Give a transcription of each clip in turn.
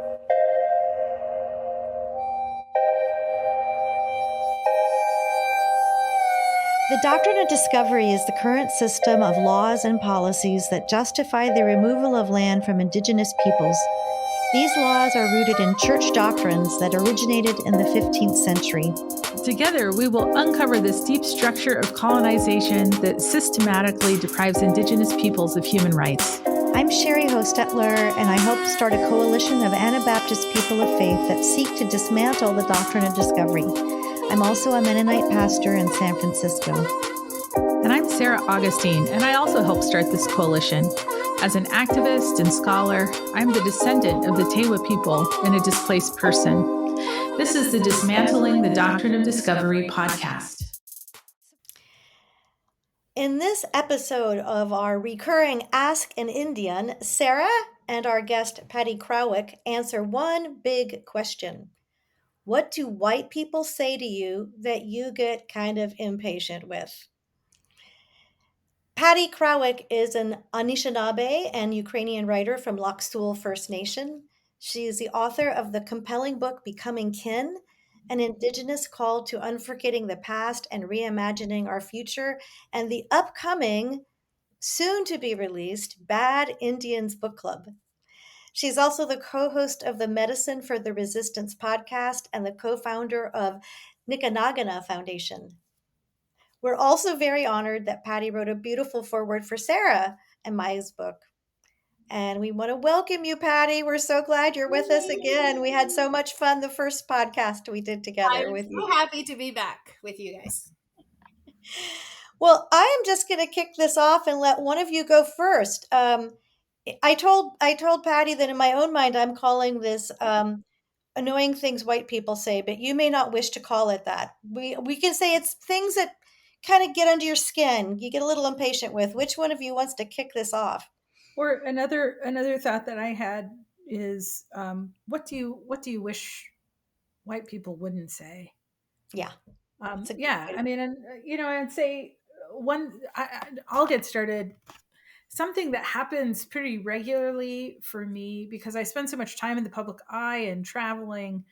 The doctrine of discovery is the current system of laws and policies that justify the removal of land from Indigenous peoples. These laws are rooted in church doctrines that originated in the 15th century. Together, we will uncover this deep structure of colonization that systematically deprives Indigenous peoples of human rights. I'm Sherry Hostetler, and I hope to start a coalition of Anabaptist people of faith that seek to dismantle the doctrine of discovery. I'm also a Mennonite pastor in San Francisco. And I'm Sarah Augustine, and I also helped start this coalition. As an activist and scholar, I'm the descendant of the Tewa people and a displaced person. This is the Dismantling the Doctrine of Discovery podcast. In this episode of our recurring Ask an Indian, Sarah and our guest Patty Krawec answer one big question. What do white people say to you that you get kind of impatient with? Patty Krawec is an Anishinaabe and Ukrainian writer from Lac Seul First Nation. She is the author of the compelling book Becoming Kin, an Indigenous Call to Unforgetting the Past and Reimagining Our Future, and the upcoming, soon-to-be-released, Bad Indians Book Club. She's also the co-host of the Medicine for the Resistance podcast and the co-founder of Nii'kinaaganaa Foundation. We're also very honored that Patty wrote a beautiful foreword for Sarah and Maya's book. And we want to welcome you, Patty. We're so glad you're with us again. We had so much fun the first podcast we did together with you. I'm so happy to be back with you guys. Well, I am just going to kick this off and let one of you go first. I told Patty that in my own mind, I'm calling this annoying things white people say, but you may not wish to call it that. We can say it's things that kind of get under your skin, you get a little impatient with. Which one of you wants to kick this off? Or another thought that I had is, what do you wish white people wouldn't say? Yeah. Yeah. I mean, and I'd say I'll get started. Something that happens pretty regularly for me, because I spend so much time in the public eye and traveling,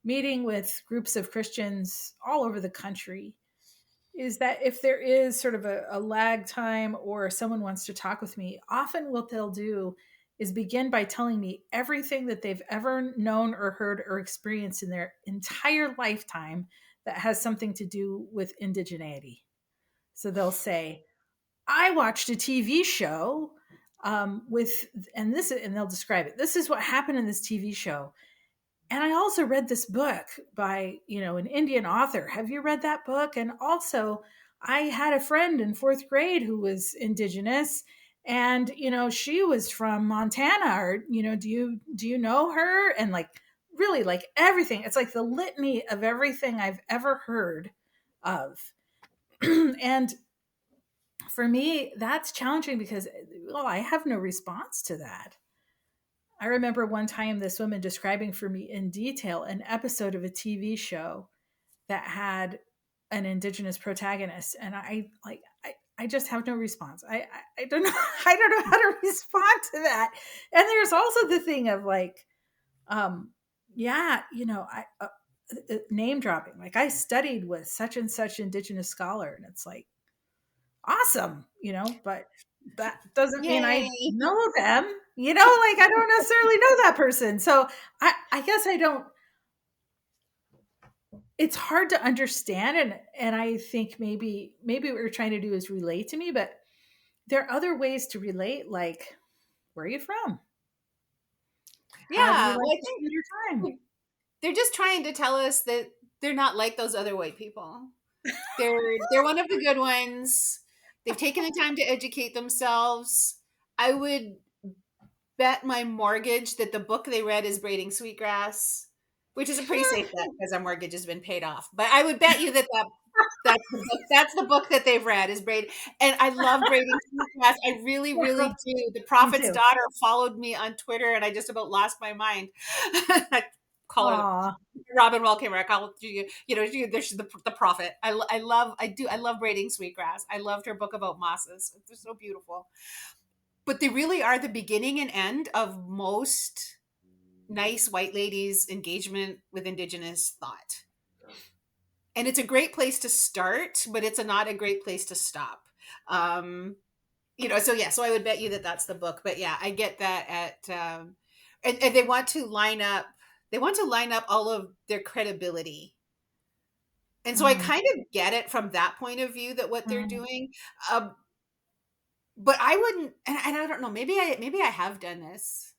meeting with groups of Christians all over the country, is that if there is sort of a lag time or someone wants to talk with me, often what they'll do is begin by telling me everything that they've ever known or heard or experienced in their entire lifetime that has something to do with indigeneity. So they'll say, I watched a TV show and they'll describe it. This is what happened in this TV show. And I also read this book by, an Indian author. Have you read that book? And also, I had a friend in fourth grade who was Indigenous, and, she was from Montana, or, do you know her? And really everything. It's like the litany of everything I've ever heard of. And for me, that's challenging because, I have no response to that. I remember one time this woman describing for me in detail an episode of a TV show that had an Indigenous protagonist, and I just have no response. I don't know. I don't know how to respond to that. And there's also the thing of name dropping. Like, I studied with such and such Indigenous scholar, and it's like, awesome, but that doesn't mean I know them, I don't necessarily know that person. So I guess I don't, it's hard to understand. And I think maybe what you're trying to do is relate to me, but there are other ways to relate. Like, where are you from? Yeah. Well, I think your time? They're just trying to tell us that they're not like those other white people. They're one of the good ones. They've taken the time to educate themselves. I would bet my mortgage that the book they read is Braiding Sweetgrass, which is a pretty safe bet because our mortgage has been paid off. But I would bet you that's the book that they've read is Braid. And I love Braiding Sweetgrass. I really, really do. The Prophet's Daughter followed me on Twitter, and I just about lost my mind. I call her Robin Wall Kimmer. I call you. There's the prophet. I love Braiding Sweetgrass. I loved her book about mosses. They're so beautiful. But they really are the beginning and end of most nice white ladies' engagement with Indigenous thought. And it's a great place to start, but it's not a great place to stop. So yeah, so I would bet you that that's the book. But yeah, I get that and they want to line up, all of their credibility. And so I kind of get it from that point of view, that what they're doing. But I wouldn't, and I don't know, maybe I have done this.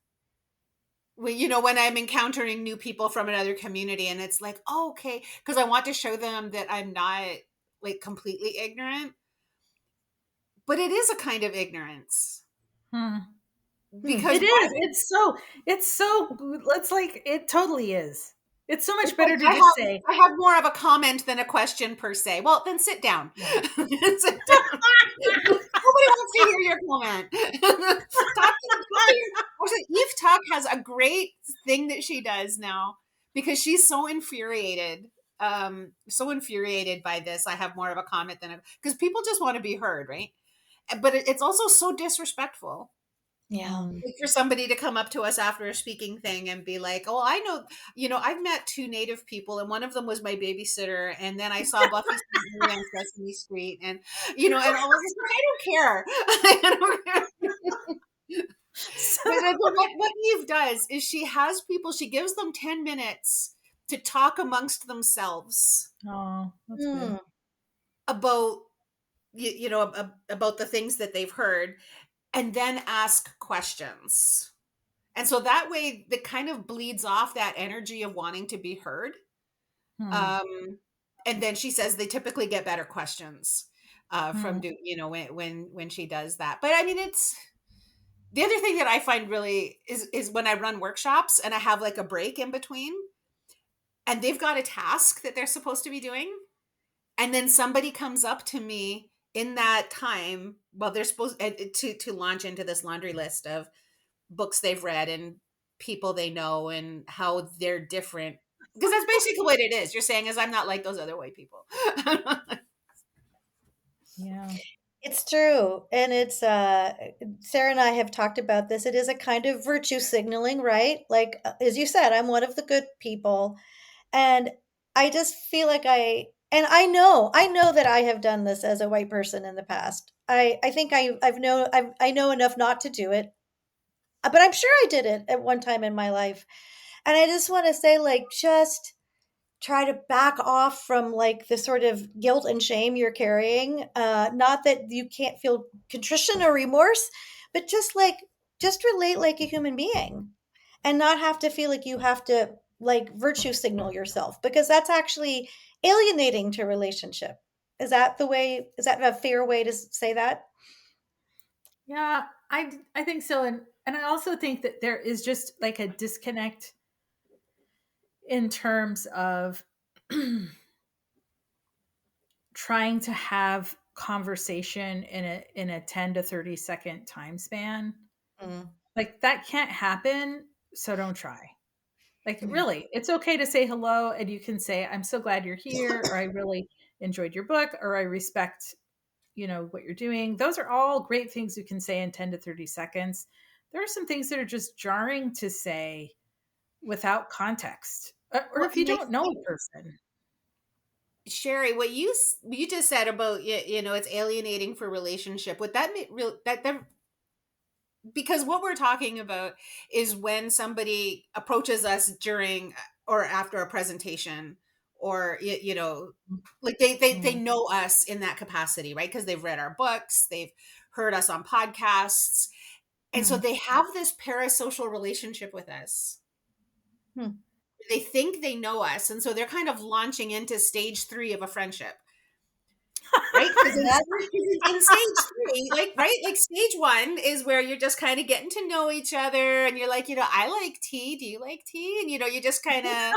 When I'm encountering new people from another community, and it's like, oh, okay, because I want to show them that I'm not like completely ignorant, but it is a kind of ignorance. Because it is. It's like, it totally is. It's so much better to just say, I have more of a comment than a question per se. Well, then sit down. Yeah. Sit down. Nobody wants to hear your comment. Eve Tuck has a great thing that she does now, because she's so infuriated by this. I have more of a comment than because people just want to be heard, right? But it's also so disrespectful. Yeah. Like, for somebody to come up to us after a speaking thing and be like, oh, I know, I've met 2 Native people, and one of them was my babysitter, and then I saw Buffy on Sesame Street, and and all this. I don't care. I don't care. But what Eve does is she gives them 10 minutes to talk amongst themselves. Oh, that's good. About about the things that they've heard, and then ask questions. And so that way, that kind of bleeds off that energy of wanting to be heard. And then she says they typically get better questions from when she does that. But I mean, it's the other thing that I find really is when I run workshops and I have like a break in between, and they've got a task that they're supposed to be doing, and then somebody comes up to me in that time while they're supposed to launch into this laundry list of books they've read and people they know and how they're different, because that's basically what it is. You're saying is, I'm not like those other white people. Yeah, It's true. And it's Sarah and I have talked about this. It is a kind of virtue signaling, right? Like, as you said, I'm one of the good people. And I just feel like I know that I have done this as a white person in the past. I think I know enough not to do it, but I'm sure I did it at one time in my life. And I just want to say, like, just try to back off from like the sort of guilt and shame you're carrying. Not that you can't feel contrition or remorse, but just relate like a human being and not have to feel like you have to like virtue signal yourself, because that's actually alienating to relationship. Is that a fair way to say that? yeah, I think so, and I also think that there is just like a disconnect in terms of trying to have conversation in a 10 to 30-second time span. Like, that can't happen, so don't try. Like, really, it's okay to say hello, and you can say, I'm so glad you're here, or I really enjoyed your book, or I respect what you're doing. Those are all great things you can say in 10 to 30 seconds. There are some things that are just jarring to say without context, or if you don't know a person. Sherry, what you just said about it's alienating for relationship. What that that because what we're talking about is when somebody approaches us during or after a presentation, or like they know us in that capacity, right? Because they've read our books, they've heard us on podcasts, and so they have this parasocial relationship with us. They think they know us, and so they're kind of launching into stage 3 of a friendship. Right? Because in stage 3, like stage 1 is where you're just kind of getting to know each other, and you're like, I like tea. Do you like tea? And you just kind of,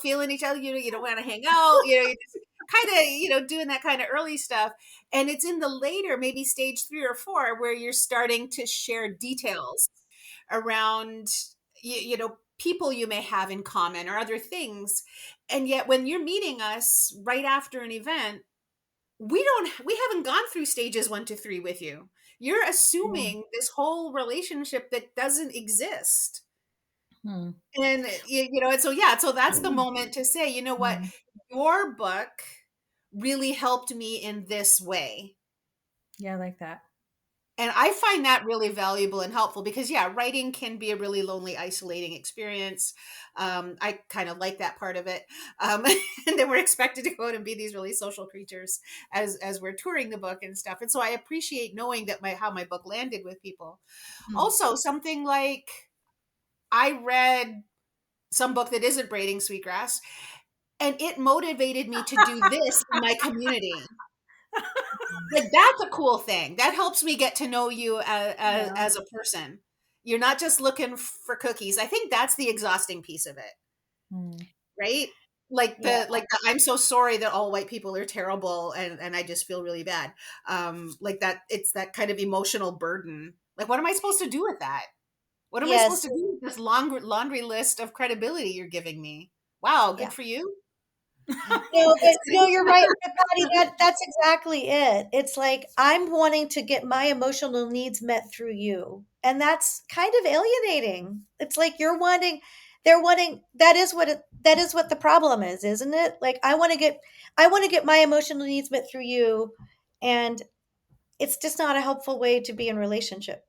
feeling each other. You don't want to hang out. You just kind of, doing that kind of early stuff. And it's in the later, maybe stage 3 or 4, where you're starting to share details around, people you may have in common or other things. And yet when you're meeting us right after an event, we haven't gone through stages 1 to 3 with you. You're assuming this whole relationship that doesn't exist. Hmm. And and so that's the moment to say, you know what, Hmm. your book really helped me in this way. Yeah, I like that. And I find that really valuable and helpful because, yeah, writing can be a really lonely, isolating experience. I kind of like that part of it. And then we're expected to go out and be these really social creatures as we're touring the book and stuff. And so I appreciate knowing that how my book landed with people. Hmm. Also, something like I read some book that isn't braiding sweetgrass, and it motivated me to do this in my community. Like, that's a cool thing. That helps me get to know you Yeah. as a person. You're not just looking for cookies. I think that's the exhausting piece of it, Hmm. right? Like Yeah. the I'm so sorry that all white people are terrible and I just feel really bad. Like that, it's that kind of emotional burden. Like, what am I supposed to do with that? What am I supposed Yes. to do with this long laundry list of credibility you're giving me? Wow, Yeah. good for you. No, but no, you're right, but Patty, that's exactly it. It's like I'm wanting to get my emotional needs met through you. And that's kind of alienating. It's like they're wanting that is what the problem is, isn't it? Like I want to get my emotional needs met through you, and it's just not a helpful way to be in relationship.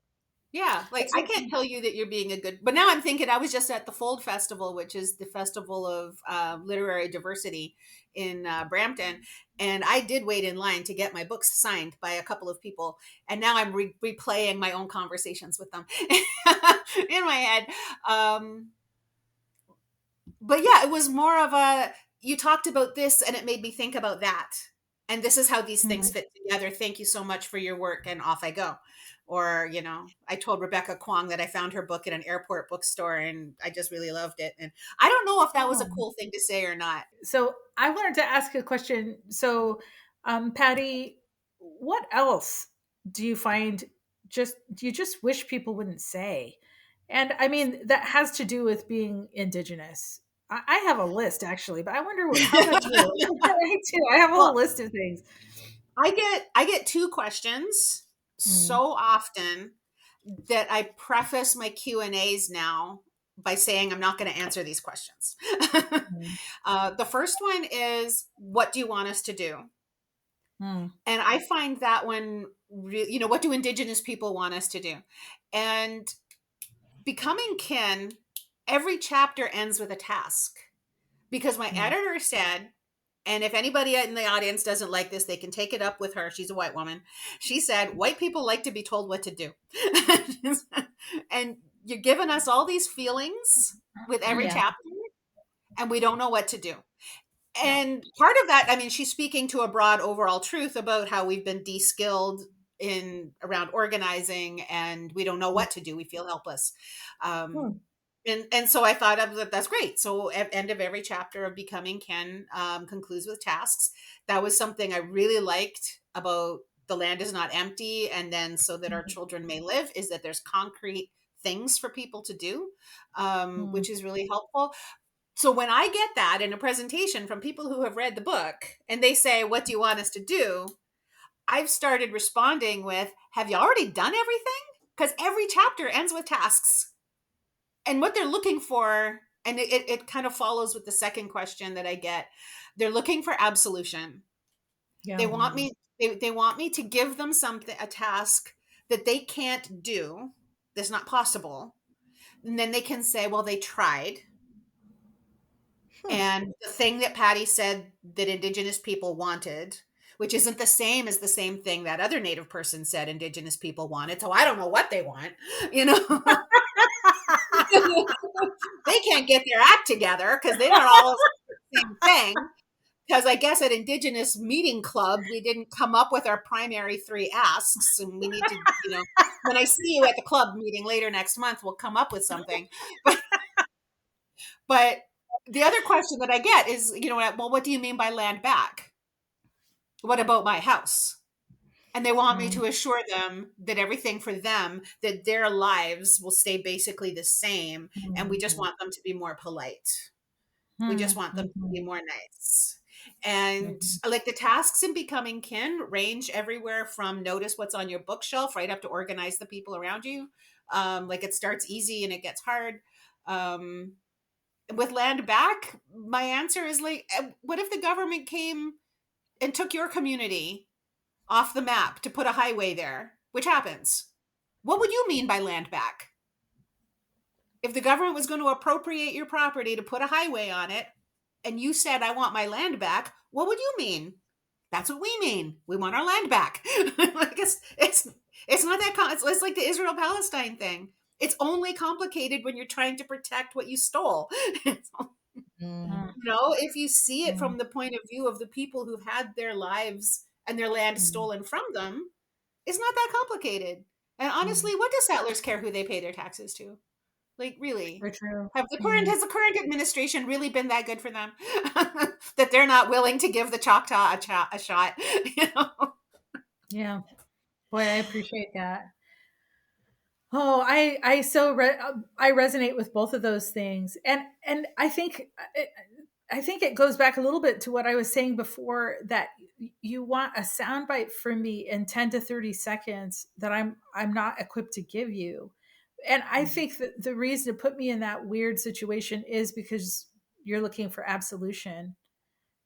Yeah, like It's I can't tell you that you're being a good, but now I'm thinking I was just at the Fold Festival, which is the festival of literary diversity in Brampton, and I did wait in line to get my books signed by a couple of people, and now I'm replaying my own conversations with them in my head. Um, but yeah, it was more of a, you talked about this and it made me think about that. And this is how these things Hmm. fit together. Thank you so much for your work. And off I go. Or, I told Rebecca Kwong that I found her book at an airport bookstore and I just really loved it. And I don't know if that was a Oh. cool thing to say or not. So I wanted to ask a question. So, Patty, what else do you find do you just wish people wouldn't say? And I mean, that has to do with being Indigenous. I have a list actually, but I wonder how much of it. I too. I have a whole Well, list of things. I get two questions Mm, so often that I preface my Q&As now by saying I'm not going to answer these questions. mm, The first one is, what do you want us to do? mm, And I find that one, what do Indigenous people want us to do? And becoming kin, every chapter ends with a task because my mm. editor said, and if anybody in the audience doesn't like this, they can take it up with her. She's a white woman. She said, white people like to be told what to do. And you're giving us all these feelings with every Yeah, chapter, and we don't know what to do. yeah. And part of that, I mean, she's speaking to a broad overall truth about how we've been de-skilled in around organizing and we don't know what to do. We feel helpless. Hmm. And so I thought of that. That's great. So at end of every chapter of Becoming Ken concludes with tasks. That was something I really liked about The Land Is Not Empty, and then So That Our Children May Live, is that there's concrete things for people to do, Mm, which is really helpful. So when I get that in a presentation from people who have read the book and they say, what do you want us to do? I've started responding with, have you already done everything? Because every chapter ends with tasks. And what they're looking for, and it kind of follows with the second question that I get, they're looking for absolution. yeah. They want me, they want me to give them something, a task that they can't do, that's not possible. And then they can say, well, they tried. Hmm. And the thing that Patty said that Indigenous people wanted, which isn't the same as the same thing that other Native person said Indigenous people wanted. So I don't know what they want, you know. They can't get their act together because they don't all say the same thing. Because I guess at Indigenous Meeting Club, we didn't come up with our primary three asks, and we need to, when I see you at the club meeting later next month, we'll come up with something. But the other question that I get is, well, what do you mean by land back? What about my house? And they want me Mm, to assure them that everything for them, that their lives will stay basically the same. And we just mm, want them to be more polite. We just mm, want them to be mm, more nice. And mm, like the tasks in Becoming Kin range everywhere from notice what's on your bookshelf right up to organize the people around you. Like it starts easy and it gets hard. With land back, my answer is like, what if the government came and took your community off the map to put a highway there, which happens? What would you mean by land back? If the government was going to appropriate your property to put a highway on it, and you said, I want my land back, what would you mean? That's what we mean. We want our land back. Like it's not that it's like the Israel-Palestine thing. It's only complicated when you're trying to protect what you stole. If you see it from the point of view of the people who've had their lives and their land stolen from them, it's not that complicated. And honestly, what do settlers care who they pay their taxes to? Like, really? For true. Has the current administration really been that good for them that they're not willing to give the Choctaw a shot? Yeah, boy, I appreciate that. Oh, I resonate with both of those things, and I think it goes back a little bit to what I was saying before, that you want a soundbite from me in 10 to 30 seconds that I'm not equipped to give you. And I think that the reason to put me in that weird situation is because you're looking for absolution,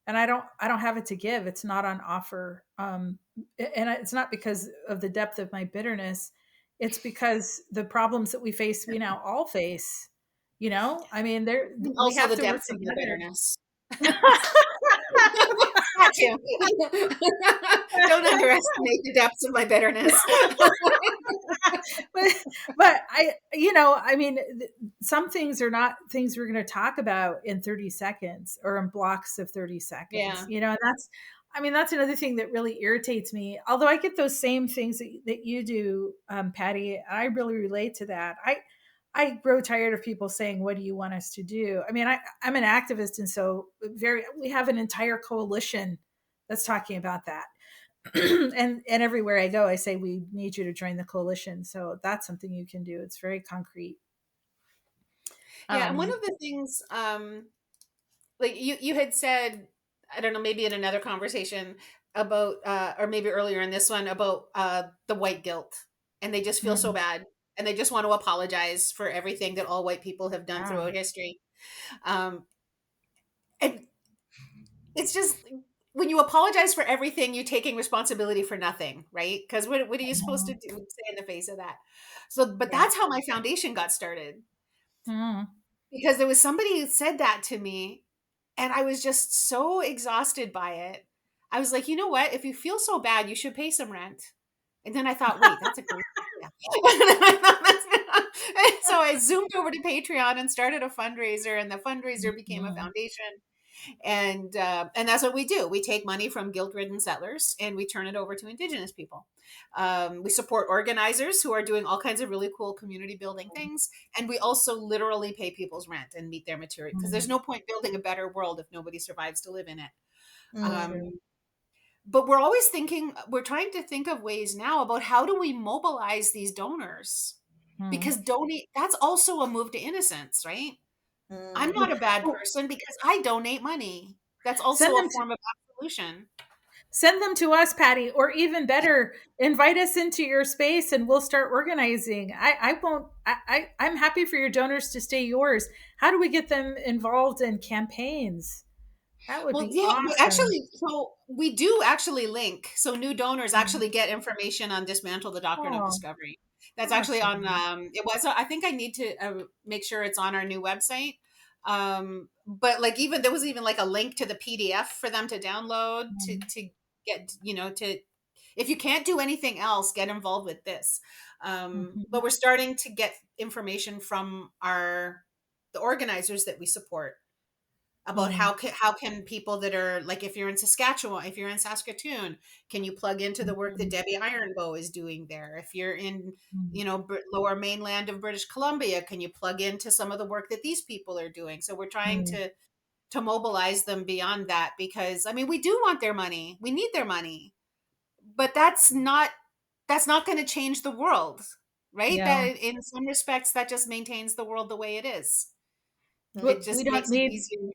and I don't have it to give. It's not on offer. And it's not because of the depth of my bitterness. It's because the problems that we face, we now all face. I mean, we Also, have the to work depths of the together. bitterness. That too. Don't underestimate the depths of my bitterness. but I mean, some things are not things we're going to talk about in 30 seconds or in blocks of 30 seconds. Yeah. And that's another thing that really irritates me. Although I get those same things that you do, Patty, I really relate to that. I grow tired of people saying, what do you want us to do? I mean, I'm an activist. And so we have an entire coalition that's talking about that. and everywhere I go, I say, we need you to join the coalition. So that's something you can do. It's very concrete. Yeah. And one of the things, like you had said, I don't know, maybe in another conversation about, or maybe earlier in this one, about the white guilt, and they just feel so bad, and they just want to apologize for everything that all white people have done throughout history. And it's just, when you apologize for everything, you're taking responsibility for nothing, right? Because what are you supposed to do, say in the face of that? So, but that's how my foundation got started. Because there was somebody who said that to me, and I was just so exhausted by it. I was like, you know what? If you feel so bad, you should pay some rent. And then I thought, wait, that's a great idea. And so I zoomed over to Patreon and started a fundraiser, and the fundraiser became a foundation. And that's what we do. We take money from guilt-ridden settlers and we turn it over to Indigenous people. We support organizers who are doing all kinds of really cool community building things. And we also literally pay people's rent and meet their material, because there's no point building a better world if nobody survives to live in it. But we're trying to think of ways now about how do we mobilize these donors? Because that's also a move to innocence, right? I'm not a bad person because I donate money. That's also a form of absolution. Send them to us, Patty, or even better, invite us into your space and we'll start organizing. I'm happy for your donors to stay yours. How do we get them involved in campaigns? That would be awesome. Actually, so we do actually link. So new donors actually get information on Dismantle the Doctrine of Discovery. That's actually on, I think I need to make sure it's on our new website. But like, even there was even like a link to the PDF for them to download to get, if you can't do anything else, get involved with this. But we're starting to get information from the organizers that we support about how can people that are like, if you're in Saskatchewan, if you're in Saskatoon, can you plug into the work that Debbie Ironbow is doing there? If you're in, lower mainland of British Columbia, can you plug into some of the work that these people are doing? So we're trying to mobilize them beyond that, because I mean, we do want their money. We need their money, but that's not going to change the world, right? Yeah. That in some respects, that just maintains the world the way it is. It just makes it easier.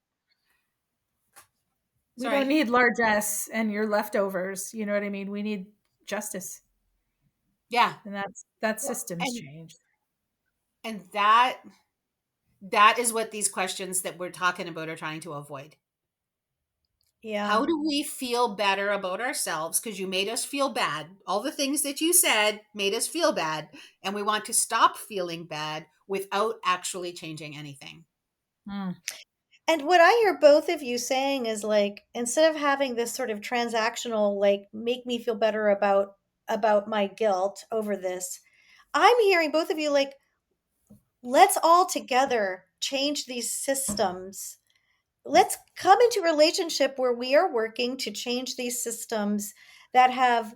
We don't need largesse and your leftovers. You know what I mean? We need justice. Yeah. And that's systems change. And that That is what these questions that we're talking about are trying to avoid. Yeah. How do we feel better about ourselves? Because you made us feel bad. All the things that you said made us feel bad. And we want to stop feeling bad without actually changing anything. Mm. And what I hear both of you saying is like, instead of having this sort of transactional, like, make me feel better about my guilt over this, I'm hearing both of you like, let's all together change these systems. Let's come into relationship where we are working to change these systems that have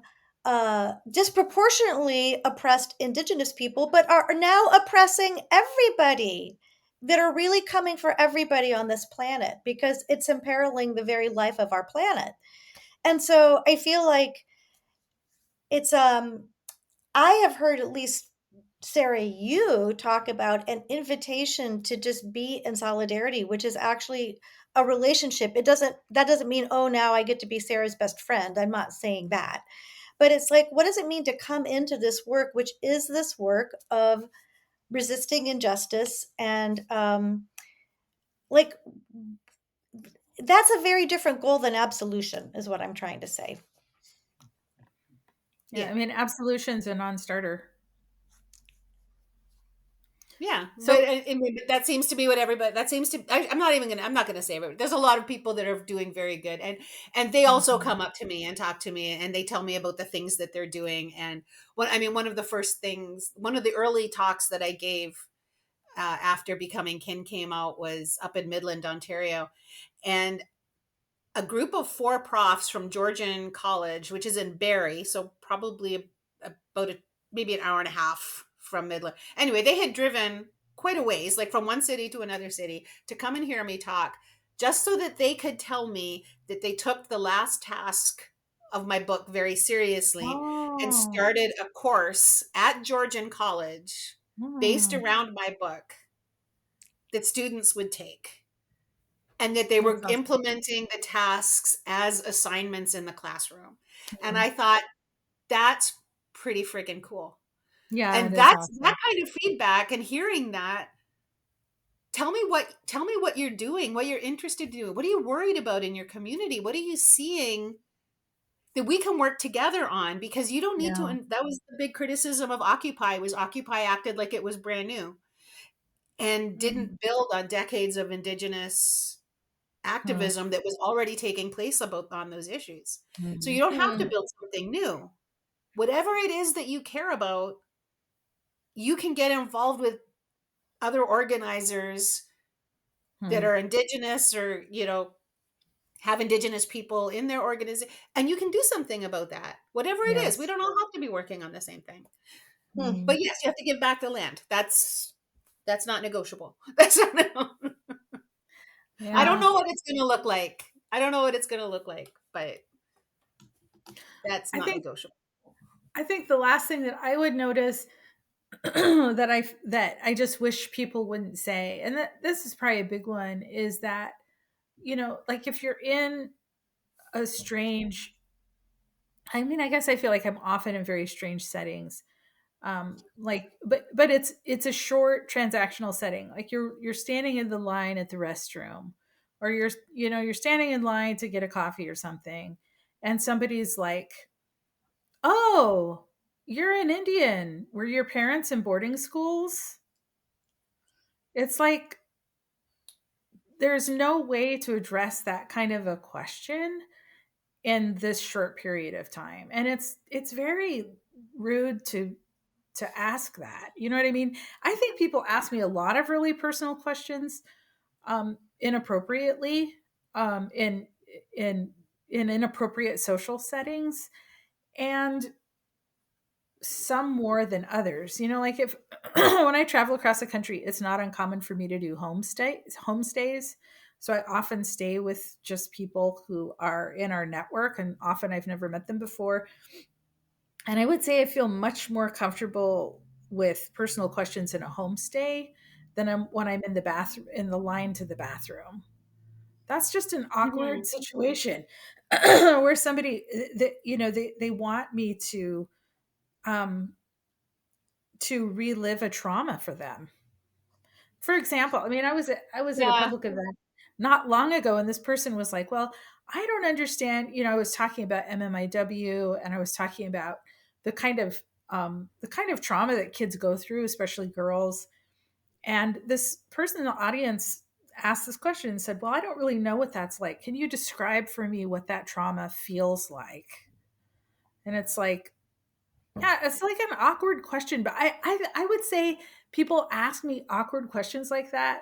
disproportionately oppressed Indigenous people, but are now oppressing everybody, that are really coming for everybody on this planet because it's imperiling the very life of our planet. And so I feel like it's I have heard at least Sarah, you talk about an invitation to just be in solidarity, which is actually a relationship. That doesn't mean, oh, now I get to be Sarah's best friend. I'm not saying that. But it's like, what does it mean to come into this work, which is this work of resisting injustice? And like, that's a very different goal than absolution, is what I'm trying to say. Yeah, Yeah. I mean, absolution's a non-starter. Yeah, So but that seems to be what everybody. That seems to. I'm not even gonna. I'm not gonna say everybody. There's a lot of people that are doing very good, and they also Mhm. come up to me and talk to me, and they tell me about the things that they're doing. And one of the first things, one of the early talks that I gave after Becoming Kin came out was up in Midland, Ontario, and a group of 4 profs from Georgian College, which is in Barrie, so probably about maybe an hour and a half from Midland. Anyway, they had driven quite a ways, like from one city to another city, to come and hear me talk, just so that they could tell me that they took the last task of my book very seriously and oh, started a course at Georgian College based mm, around my book that students would take, and that they were that's awesome. implementing the tasks as assignments in the classroom. And Mm. I thought, that's pretty freaking cool. Yeah, it And is that's that awesome. kind of feedback and hearing that. Tell me what you're doing, what you're interested in doing. What are you worried about in your community? What are you seeing that we can work together on? Because you don't need to. Yeah. And that was the big criticism of Occupy, was Occupy acted like it was brand new and Mhm. didn't build on decades of Indigenous Mm. activism that was already taking place about on those issues. So Mhm. you don't have to Hmm. build something new. Whatever it is that you care about, you can get involved with other organizers that Mm. are Indigenous, or have Indigenous people in their organization, and you can do something about that. Whatever it is, we Yes. don't all have to be working on the same thing. Hmm. But Mm. yes, you have to give back the land. That's not negotiable. That's not. I don't Yeah. know what it's going to look like. I don't know what it's going to look like, but that's I not think negotiable. I think the last thing that I would notice that I just wish people wouldn't say, and that this is probably a big one, is that, like if you're in a strange, I mean, I guess I feel like I'm often in very strange settings. Like, but it's a short transactional setting. Like you're standing in the line at the restroom, or you're standing in line to get a coffee or something, and somebody's like, "Oh, you're an Indian. Were your parents in boarding schools?" It's like there's no way to address that kind of a question in this short period of time, and it's very rude to ask that. You know what I mean? I think people ask me a lot of really personal questions inappropriately, in in in inappropriate social settings, and some more than others. Like if when I travel across the country, it's not uncommon for me to do homestays. So I often stay with just people who are in our network, and often I've never met them before. And I would say I feel much more comfortable with personal questions in a homestay than when I'm in the bathroom, in the line to the bathroom. That's just an awkward Mhm. situation where somebody that they want me um to relive a trauma for them. For example, I mean, I was at a Yeah. public event not long ago, and this person was like, "Well, I don't understand." You know, I was talking about MMIW, and I was talking about the kind of trauma that kids go through, especially girls. And this person in the audience asked this question and said, "Well, I don't really know what that's like. Can you describe for me what that trauma feels like?" And it's like, yeah, it's like an awkward question, but I would say people ask me awkward questions like that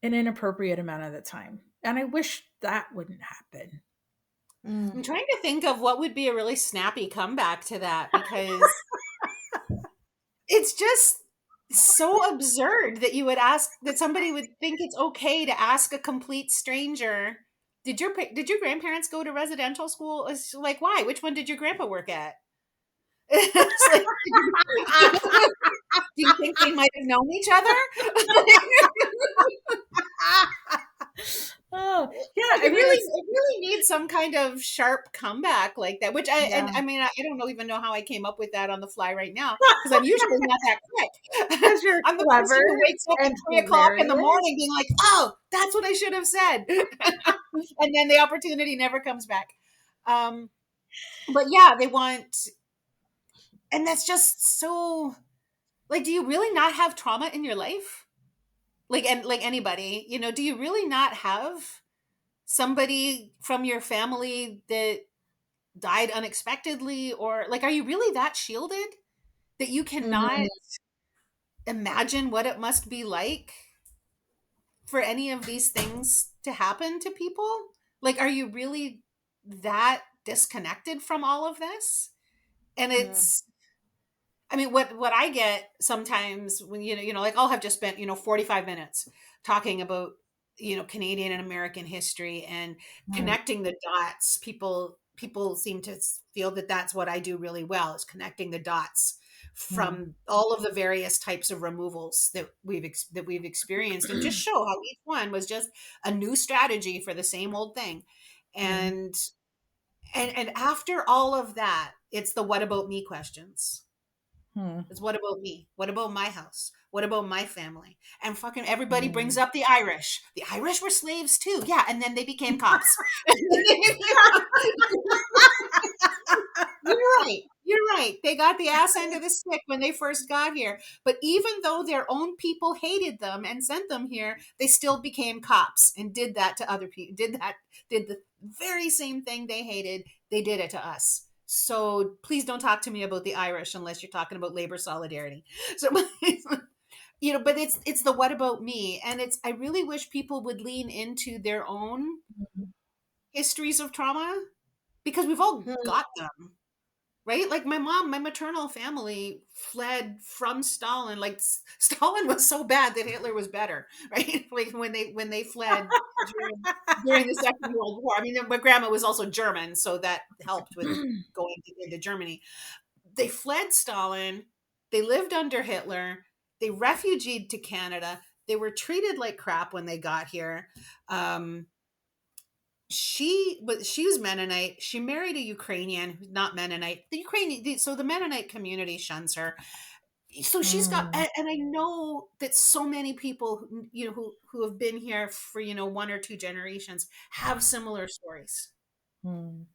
an inappropriate amount of the time. And I wish that wouldn't happen. I'm trying to think of what would be a really snappy comeback to that, because it's just so absurd that you would ask, that somebody would think it's okay to ask a complete stranger, did your grandparents go to residential school? It's like, why? Which one did your grandpa work at? It's like, do you think they might have known each other? Oh, yeah. Like, I mean, it's, it really needs some kind of sharp comeback like that, which yeah. I mean, I don't even know how I came up with that on the fly right now, because I'm usually not that quick. Because you're I'm the clever person who wakes up at and 3 o'clock in the hilarious. morning being like, oh, that's what I should have said. And then the opportunity never comes back. But yeah, they want, and that's just so, like, do you really not have trauma in your life? Like, and like anybody, you know, do you really not have somebody from your family that died unexpectedly, or like, are you really that shielded that you cannot Mm, imagine what it must be like for any of these things to happen to people? Like, are you really that disconnected from all of this? And mm, it's, I mean, what I get sometimes when, like, I'll have just spent, 45 minutes talking about, Canadian and American history and mm, connecting the dots. People seem to feel that that's what I do really well, is connecting the dots Mm, from all of the various types of removals that we've experienced, and just show how each one was just a new strategy for the same old thing. mm, And after all of that, it's the what about me questions. mm, It's what about me? What about my house? What about my family? And fucking everybody brings mm. up the Irish. The Irish were slaves too. Yeah, and then they became cops. You're right. You're right. They got the ass end of the stick when they first got here. But even though their own people hated them and sent them here, they still became cops and did that to other people. Did the very same thing they hated. They did it to us. So please don't talk to me about the Irish unless you're talking about labor solidarity. So, but it's the what about me, and it's, I really wish people would lean into their own histories of trauma, because we've all mm, got them. Right? Like my maternal family fled from Stalin. Like, Stalin was so bad that Hitler was better, right? Like when they fled during the Second World War. I mean, my grandma was also German, so that helped with going into Germany. They fled Stalin. They lived under Hitler. They refugeed to Canada. They were treated like crap when they got here. Um, she was Mennonite. She married a Ukrainian who's not Mennonite. So the Mennonite community shuns her. So she's got, Mm, and I know that so many people, who have been here for, one or two generations, have similar stories. mm,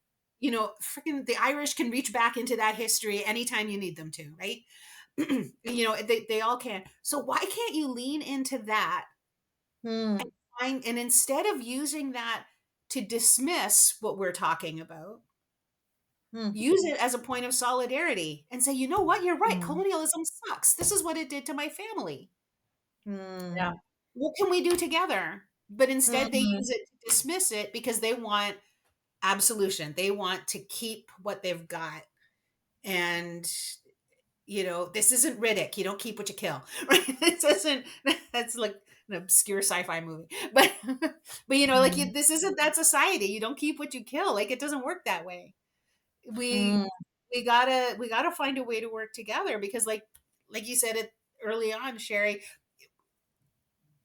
Freaking the Irish can reach back into that history anytime you need them to, right? They all can. So why can't you lean into that, and mm, and instead of using that to dismiss what we're talking about, mm, use it as a point of solidarity and say, you know what, you're right. mm. Colonialism sucks. This is what it did to my family. mm, Yeah. What can we do together? But instead, they mm, use it to dismiss it because they want absolution. They want to keep what they've got. And, this isn't Riddick. You don't keep what you kill, right? This isn't, that's like an obscure sci-fi movie. But like, Mm, this isn't that society. You don't keep what you kill. Like, it doesn't work that way. we mm, we gotta find a way to work together, because like you said it early on, Sherry,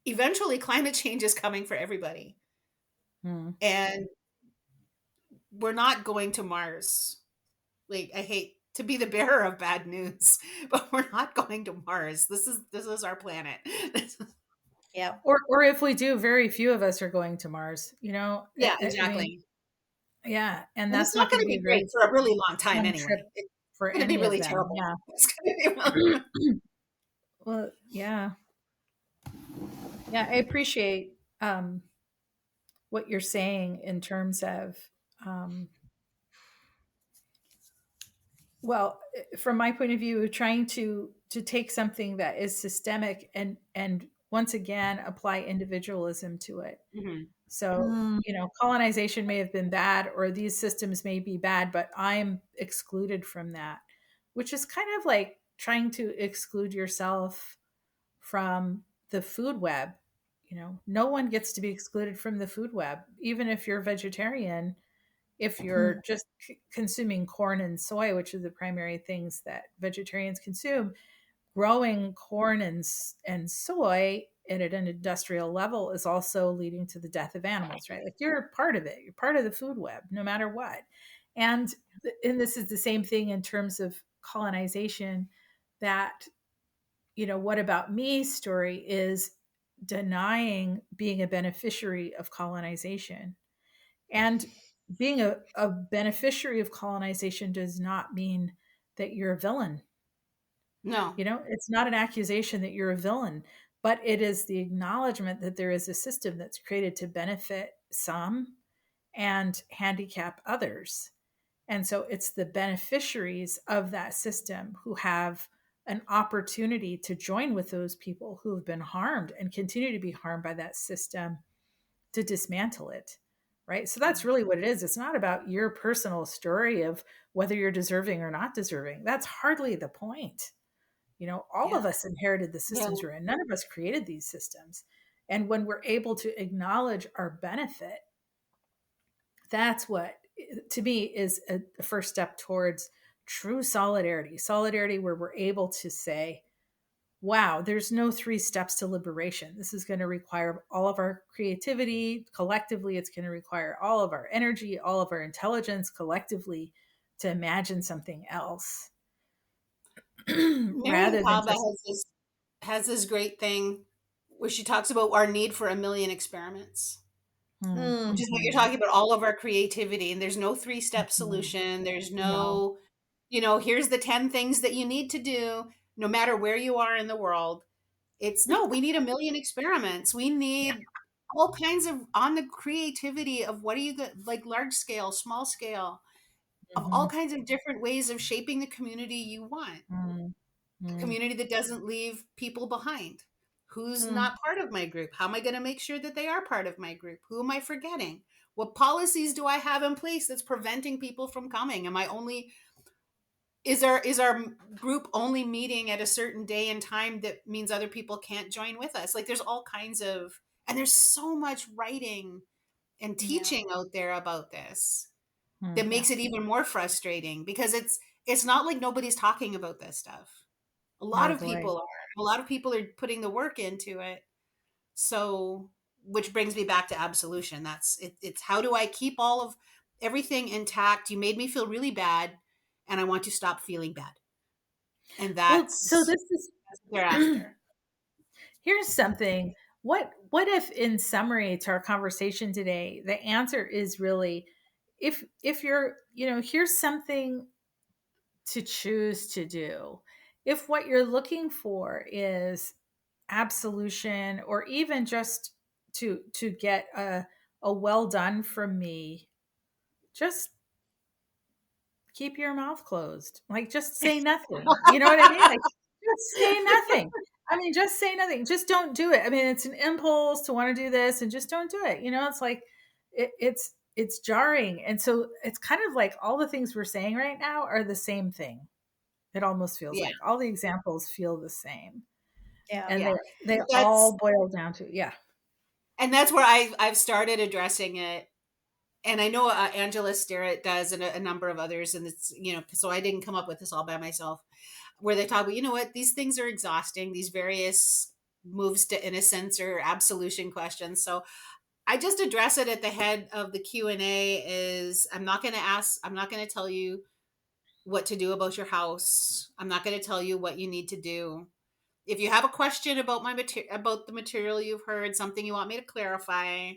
eventually climate change is coming for everybody, mm. and we're not going to Mars. Like, I hate to be the bearer of bad news, but we're not going to Mars. This is our planet. Yeah. Or if we do, very few of us are going to Mars, you know? Yeah, I mean, exactly. yeah, and And it's that's not not going going to to be be a great very for a really long time fun anyway. trip It's for going to be any of really them. terrible. Yeah. It's going to be really, Well, yeah. Yeah, I appreciate what you're saying in terms of um, well, from my point of view, trying to take something that is systemic and once again apply individualism to it. Mhm. So, Mm, you know, colonization may have been bad or these systems may be bad, but I'm excluded from that, which is kind of like trying to exclude yourself from the food web. You know, no one gets to be excluded from the food web, even if you're vegetarian. If mm, you're just consuming corn and soy, which are the primary things that vegetarians consume, growing corn and soy at an industrial level is also leading to the death of animals, right? Like you're part of it. You're part of the food web, no matter what. And and this is the same thing in terms of colonization. That, you know, what about me story is denying being a beneficiary of colonization. And being a beneficiary of colonization does not mean that you're a villain. No. You know, it's not an accusation that you're a villain, but it is the acknowledgement that there is a system that's created to benefit some and handicap others. And so it's the beneficiaries of that system who have an opportunity to join with those people who have been harmed and continue to be harmed by that system to dismantle it. Right. So that's really what it is. It's not about your personal story of whether you're deserving or not deserving. That's hardly the point. You know, all yeah. of us inherited the Yeah. systems we're in. None of us created these systems. And when we're able to acknowledge our benefit, that's what, to me, is a first step towards true solidarity. Solidarity where we're able to say, wow, there's no three steps to liberation. This is going to require all of our creativity collectively. It's going to require all of our energy, all of our intelligence collectively to imagine something else Mary rather than Kaba just, has this great thing where she talks about our need for a million experiments, hmm, which is what you're mhm, talking about, all of our creativity. And there's no three-step mhm, solution. There's no. no, you know, here's the 10 things that you need to do, no matter where you are in the world. It's no, we need a million experiments. We need all kinds of on the creativity of what are you like large scale, small scale, of all Mhm, kinds of different ways of shaping the community you want. mhm, A mhm, community that doesn't leave people behind. Who's mm, not part of my group? How am I going to make sure that they are part of my group? Who am I forgetting? What policies do I have in place that's preventing people from coming? Am I only is our group only meeting at a certain day and time that means other people can't join with us? Like there's all kinds of and there's so much writing and yeah. teaching out there about this mhm. that Yeah. makes it even more frustrating because it's not like nobody's talking about this stuff. A lot Oh of boy. people are. A lot of people are putting the work into it. So, which brings me back to absolution. That's it, it's how do I keep all of everything intact? You made me feel really bad and I want to stop feeling bad. And Well, so that's this is what they're after. here's something. What if in summary to our conversation today, the answer is really if you're, you know, here's something to choose to do. If what you're looking for is absolution or even just to get a well done from me, just keep your mouth closed. Like just say nothing. You know what I mean? Like just say nothing. I mean, just say nothing. Just don't do it. I mean, it's an impulse to want to do this and just don't do it. You know, it's like it's jarring. And so it's kind of like all the things we're saying right now are the same thing. It almost feels Yeah. like all the examples feel the same. Yeah. And Yeah. they That's all boil down to, yeah. and that's where I've started addressing it. And I know Angela Starrett does and a number of others. And it's, you know, so I didn't come up with this all by myself where they talk about, you know what, these things are exhausting, these various moves to innocence or absolution questions. So I just address it at the head of the Q&A is I'm not going to tell you what to do about your house. I'm not going to tell you what you need to do. if you have a question about about the material you've heard, something you want me to clarify,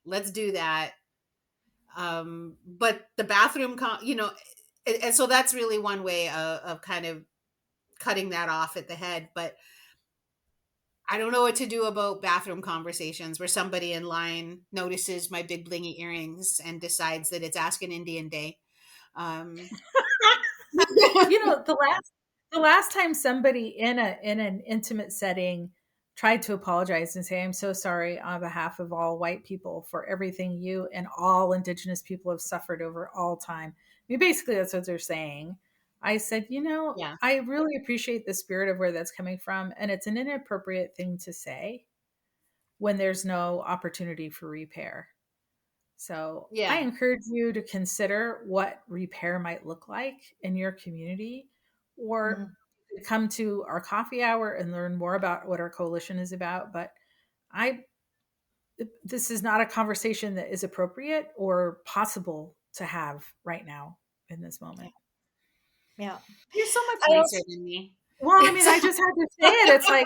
let's do that. But the bathroom, and so that's really one way of kind of cutting that off at the head. But I don't know what to do about bathroom conversations where somebody in line notices my big blingy earrings and decides that it's Ask an Indian Day. Um, The last time somebody in an intimate setting tried to apologize and say, I'm so sorry on behalf of all white people for everything you and all Indigenous people have suffered over all time. I mean, basically that's what they're saying. I said, yeah, I really appreciate the spirit of where that's coming from, and it's an inappropriate thing to say when there's no opportunity for repair. So yeah, I encourage you to consider what repair might look like in your community, or Mhm. come to our coffee hour and learn more about what our coalition is about. But I, this is not a conversation that is appropriate or possible to have right now in this Yeah. moment. Yeah. you're so much I nicer also, than me. Well, I mean, I just had to say it. It's like,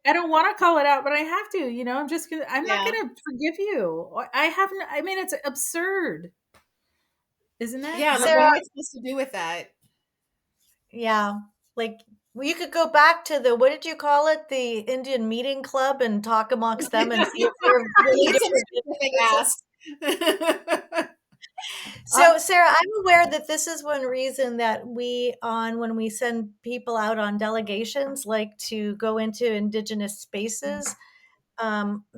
I don't want to call it out, but I have to, I'm not Yeah, going to forgive you. I haven't, I mean, it's absurd, isn't it? yeah. Like, what am Sarah, I supposed to do with that? yeah, like well, you could go back to the what did you call it? The Indian Meeting Club and talk amongst them and see if they're willing Get to some forgive specific the person. ask. So, Sarah, I'm aware that this is one reason that when we send people out on delegations, like to go into Indigenous spaces,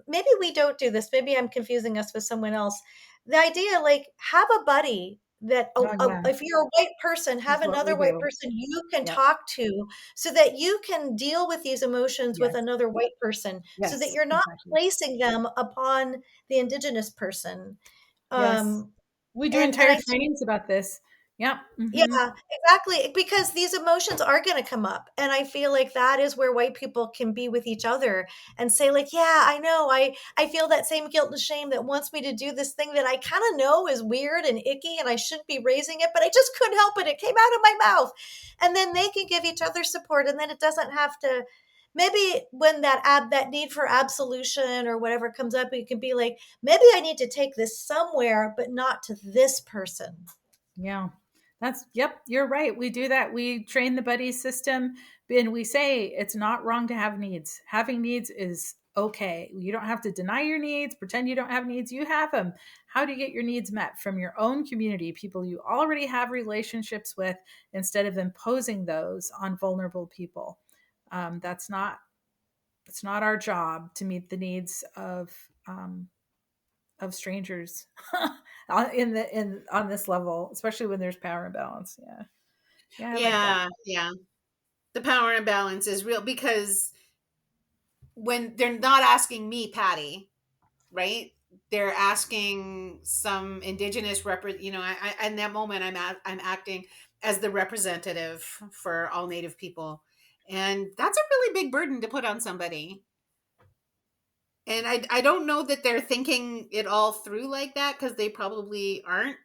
maybe we don't do this. Maybe I'm confusing us with someone else. The idea, like, have a buddy that Oh, yeah, if you're a white person, have that's what we another white do. person you can Yep. talk to so that you can deal with these emotions with Yes. another white person so that Yes. you're not Exactly. placing them upon the Indigenous person. Yes. Um, We do and entire I trainings about this. Yep. Hmm. yeah, exactly. Because these emotions are going to come up. And I feel like that is where white people can be with each other and say, like, yeah, I know, I feel that same guilt and shame that wants me to do this thing that I kind of know is weird and icky and I shouldn't be raising it, but I just couldn't help it. It came out of my mouth. And then they can give each other support. And then it doesn't have to, maybe when that need for absolution or whatever comes up, it can be like, maybe I need to take this somewhere, but not to this person. Yeah. Yep, you're right. We do that. We train the buddy system, and we say it's not wrong to have needs. Having needs is okay. You don't have to deny your needs, pretend you don't have needs. You have them. How do you get your needs met? From your own community, people you already have relationships with, instead of imposing those on vulnerable people. That's not, it's not our job to meet the needs of strangers on this level, especially when there's power imbalance. Yeah. Yeah, I like that. Yeah, yeah. The power imbalance is real because when they're not asking me, Patty, right? They're asking some indigenous in that moment I'm acting as the representative for all Native people, and that's a really big burden to put on somebody. And I don't know that they're thinking it all through like that because they probably aren't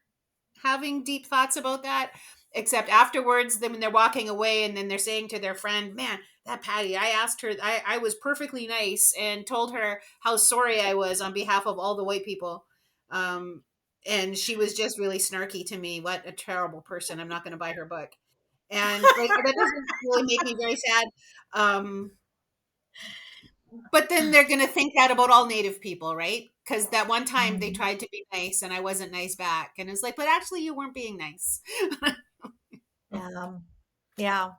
having deep thoughts about that, except afterwards, then when they're walking away and then they're saying to their friend, man, that Patty, I asked her, I was perfectly nice and told her how sorry I was on behalf of all the white people. Um, and she was just really snarky to me. What a terrible person. I'm not going to buy her book. And like, that doesn't really make me very sad. Um, but then they're going to think that about all Native people, right? Because that one time they Mhm. tried to be nice and I wasn't nice back. And it's like, but actually, you weren't being nice. Yeah. Yeah.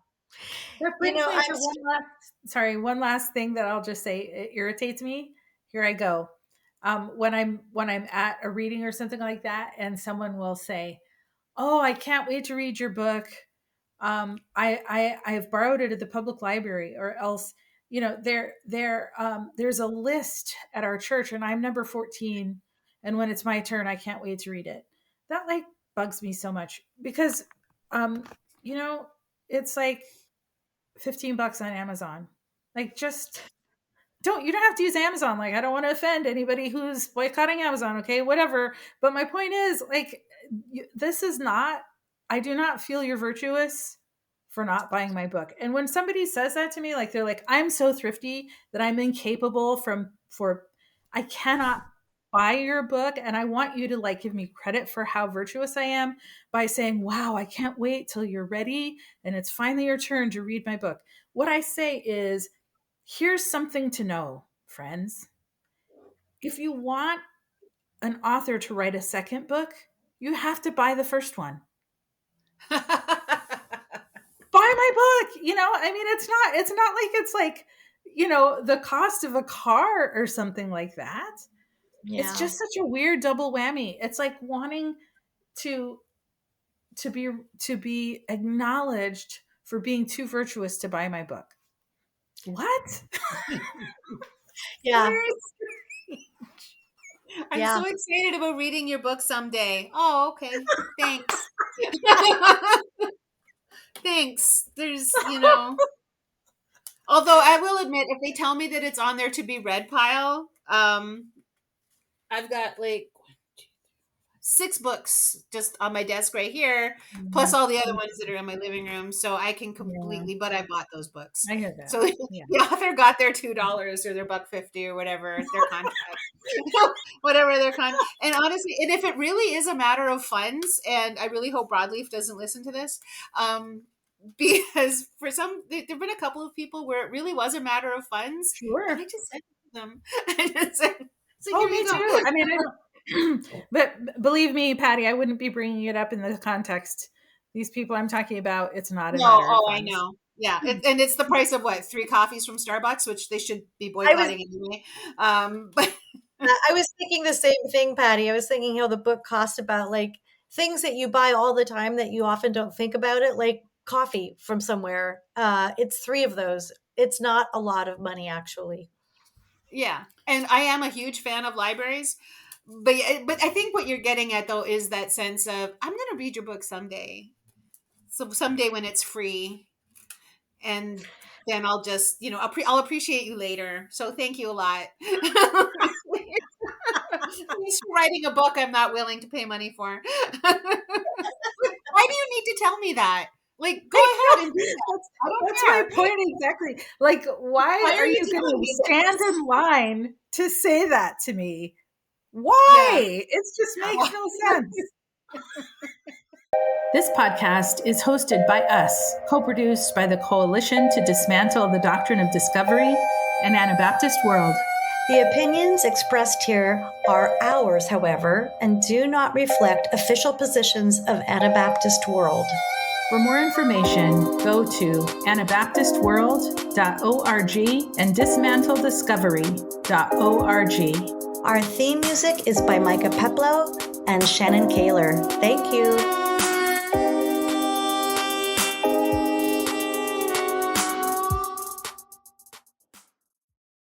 That You brings know, me I'm to one last thing that I'll just say it irritates me. Here I go. When I'm at a reading or something like that, and someone will say, "Oh, I can't wait to read your book. I have borrowed it at the public library," or else, there's a list at our church, and I'm number 14, and when it's my turn, I can't wait to read it. That like bugs me so much because, um, you know, it's like $15 on Amazon. Like, just you don't have to use Amazon. Like, I don't want to offend anybody who's boycotting Amazon. Okay, whatever. But my point is, like, this is not, I do not feel you're virtuous for not buying my book. And when somebody says that to me, like they're like, I'm so thrifty that I'm incapable I cannot buy your book. And I want you to like give me credit for how virtuous I am by saying, wow, I can't wait till you're ready. And it's finally your turn to read my book. What I say is, here's something to know, friends. If you want an author to write a second book, you have to buy the first one. Buy my book. I mean, it's not like it's like, the cost of a car or something like that. Yeah. It's just such a weird double whammy. It's like wanting to be acknowledged for being too virtuous to buy my book. What? Yeah. I'm so excited about reading your book someday. Oh, okay. Thanks. Thanks. There's, although I will admit, if they tell me that it's on there to be read pile, I've got like 6 books just on my desk right here, plus all the other ones that are in my living room. So I can completely, but I bought those books. I hear that. So the author got their $2 or their $1.50 or whatever their contract, whatever their contract. And honestly, and if it really is a matter of funds, and I really hope Broadleaf doesn't listen to this, because for there've been a couple of people where it really was a matter of funds. Sure. And I just said to them, I just said, so me too. I mean, but believe me, Patty, I wouldn't be bringing it up in the context. These people I'm talking about, it's not a matter of funds. I know. Yeah. And it's the price of 3 coffees from Starbucks, which they should be boycotting anyway. But I was thinking the same thing, Patty. I was thinking how the book costs about like things that you buy all the time that you often don't think about it, like coffee from somewhere. It's 3 of those. It's not a lot of money, actually. Yeah. And I am a huge fan of libraries. But I think what you're getting at, though, is that sense of, I'm going to read your book someday. So someday when it's free. And then I'll just, I'll appreciate you later. So thank you a lot. Thanks for writing a book I'm not willing to pay money for. Why do you need to tell me that? Like, go ahead and do that. That's my point exactly. Like, why are you going to stand in line to say that to me? Why? Yeah. It just makes no sense. This podcast is hosted by us, co-produced by the Coalition to Dismantle the Doctrine of Discovery and Anabaptist World. The opinions expressed here are ours, however, and do not reflect official positions of Anabaptist World. For more information, go to anabaptistworld.org and dismantlediscovery.org. Our theme music is by Micah Peplow and Shannon Kaler. Thank you.